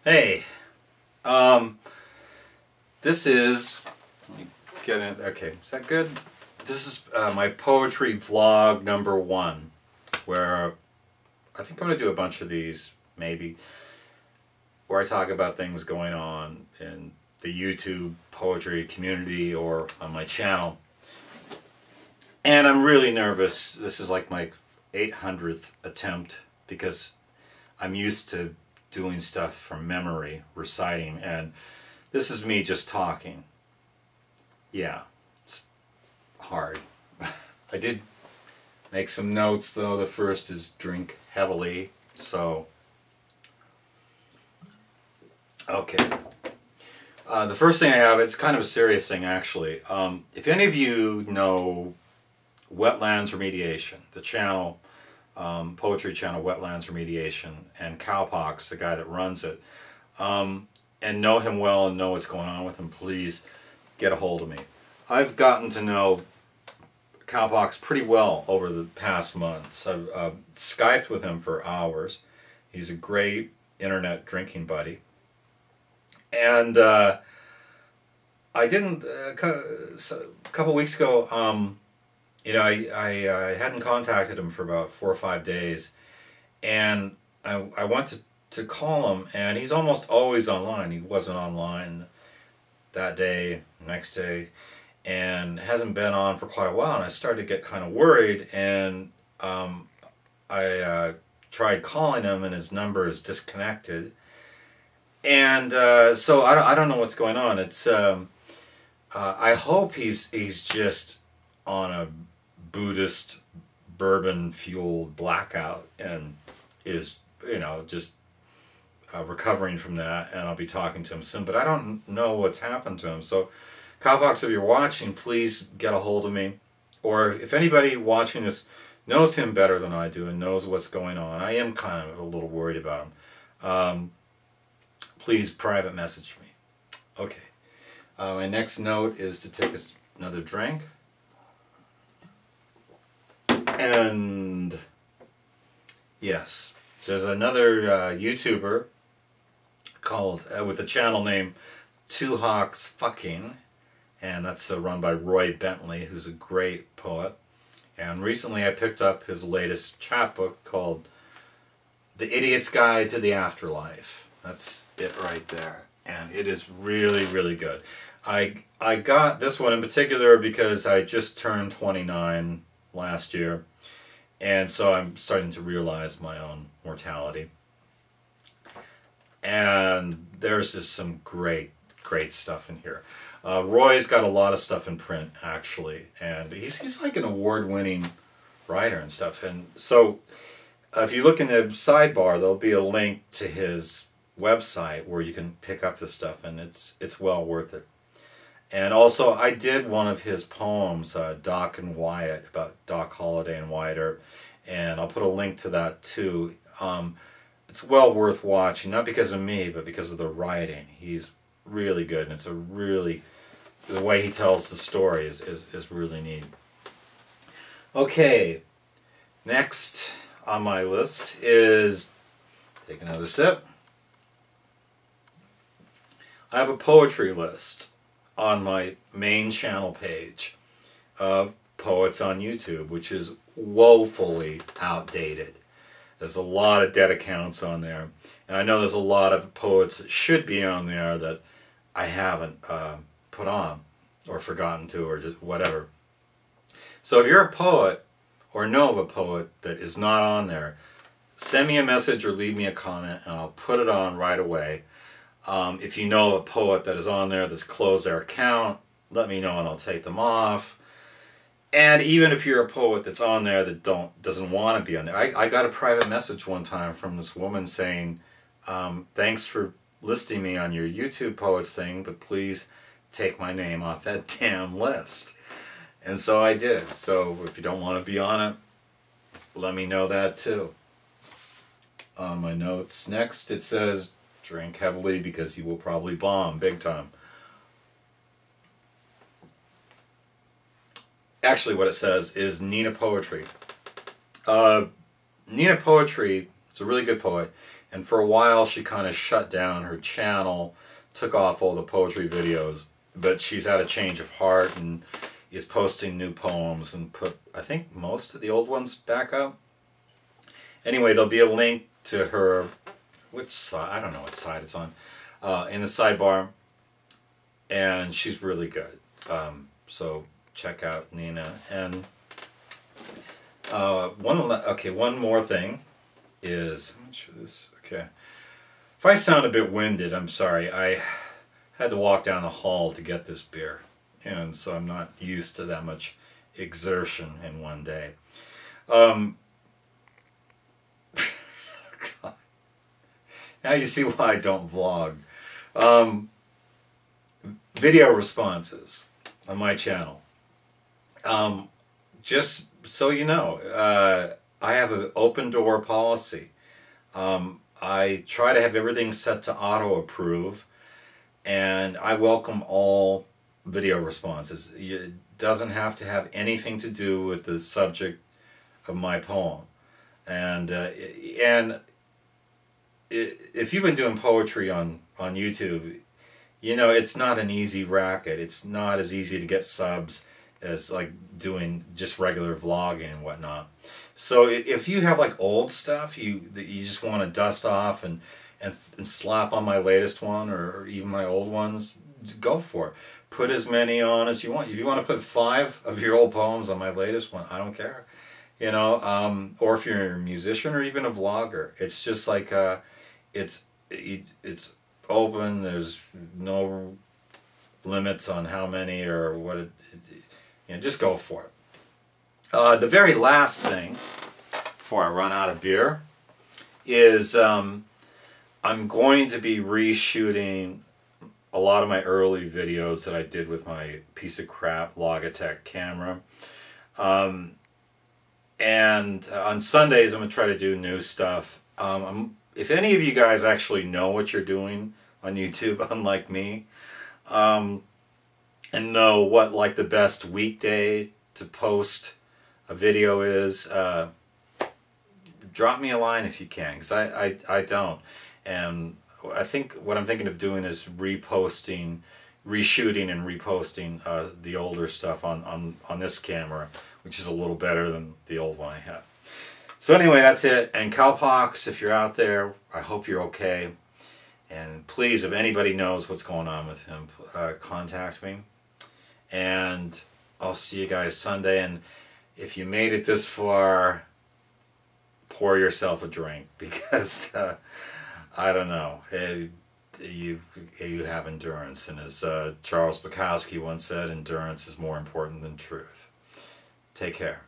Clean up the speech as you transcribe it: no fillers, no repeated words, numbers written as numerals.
Hey, this is, let me get it, okay, is that good? This is my poetry vlog number 1, where I think I'm going to do a bunch of these, maybe, where I talk about things going on in the YouTube poetry community or on my channel. And I'm really nervous. This is like my 800th attempt because I'm used to doing stuff from memory, reciting, and this is me just talking. Yeah, it's hard. I did make some notes though. The first is drink heavily, so okay. The first thing I have, it's kind of a serious thing actually. If any of you know WetlandsRemediation, the channel, poetry channel WetlandsRemediation, and Cowpox, the guy that runs it, and know him well and know what's going on with him, please get a hold of me. I've gotten to know Cowpox pretty well over the past months. I've Skyped with him for hours. He's a great internet drinking buddy. And I didn't, a couple weeks ago, you know, I hadn't contacted him for about 4 or 5 days, and I went to call him, and he's almost always online. He wasn't online that day, next day, and hasn't been on for quite a while, and I started to get kind of worried, and I tried calling him, and his number is disconnected, and so I don't know what's going on. It's I hope he's just on a Buddhist bourbon fueled blackout and is, you know, just recovering from that, and I'll be talking to him soon, but I don't know what's happened to him. So Cowpox, if you're watching, please get a hold of me, or if anybody watching this knows him better than I do and knows what's going on, I am kind of a little worried about him, please private message me. Okay, my next note is to take another drink. And yes, there's another YouTuber called with the channel name HawksFucking, and that's run by Roy Bentley, who's a great poet. And recently I picked up his latest chapbook called The Idiot's Guide to the Afterlife. That's it right there, and it is really, really good. I got this one in particular because I just turned 29 last year, and so I'm starting to realize my own mortality, and there's just some great stuff in here. Roy's got a lot of stuff in print actually, and he's like an award-winning writer and stuff, and so if you look in the sidebar, there'll be a link to his website where you can pick up the stuff, and it's well worth it. And also, I did one of his poems, DOC and WYATT, about Doc Holliday and Wyatt Earp, and I'll put a link to that too. It's well worth watching, not because of me, but because of the writing. He's really good, and it's a really, the way he tells the story is really neat. Okay, next on my list is, take another sip, I have a poetry list on my main channel page of poets on YouTube, which is woefully outdated. There's a lot of dead accounts on there, and I know there's a lot of poets that should be on there that I haven't put on, or forgotten to, or just whatever. So if you're a poet, or know of a poet that is not on there, send me a message or leave me a comment, and I'll put it on right away. If you know of a poet that is on there that's closed their account, let me know and I'll take them off. And even if you're a poet that's on there that doesn't want to be on there, I got a private message one time from this woman saying, thanks for listing me on your YouTube poets thing, but please take my name off that damn list. And so I did. So if you don't want to be on it, let me know that too. On my notes, next it says, drink heavily because you will probably bomb big time. Actually, what it says is NinaPoetry. NinaPoetry is a really good poet, And for a while she kind of shut down her channel, took off all the poetry videos, but she's had a change of heart and is posting new poems and put, I think, most of the old ones back up. Anyway, there'll be a link to her, which side, I don't know what side it's on, in the sidebar, and she's really good. So check out Nina. And one more thing is, I'm not sure this, okay. If I sound a bit winded, I'm sorry. I had to walk down the hall to get this beer, and so I'm not used to that much exertion in one day. Now you see why I don't vlog. Video responses on my channel. Just so you know, I have an open door policy. I try to have everything set to auto approve, and I welcome all video responses. It doesn't have to have anything to do with the subject of my poem. And if you've been doing poetry on YouTube, you know it's not an easy racket. It's not as easy to get subs as like doing just regular vlogging and whatnot. So if you have like old stuff that you just want to dust off and slap on my latest one or even my old ones, go for it. Put as many on as you want. If you want to put 5 of your old poems on my latest one, I don't care. You know, or if you're a musician or even a vlogger, it's just like it's open. There's no limits on how many or what you know, just go for it. The very last thing before I run out of beer is I'm going to be reshooting a lot of my early videos that I did with my piece of crap Logitech camera. And on Sundays I'm going to try to do new stuff. If any of you guys actually know what you're doing on YouTube, unlike me, and know what like the best weekday to post a video is, drop me a line if you can, because I don't. And I think what I'm thinking of doing is reshooting and reposting the older stuff on this camera, which is a little better than the old one I had. So anyway, that's it. And Cowpox, if you're out there, I hope you're okay. And please, if anybody knows what's going on with him, contact me. And I'll see you guys Sunday. And if you made it this far, pour yourself a drink, because I don't know, you have endurance. And as Charles Bukowski once said, endurance is more important than truth. Take care.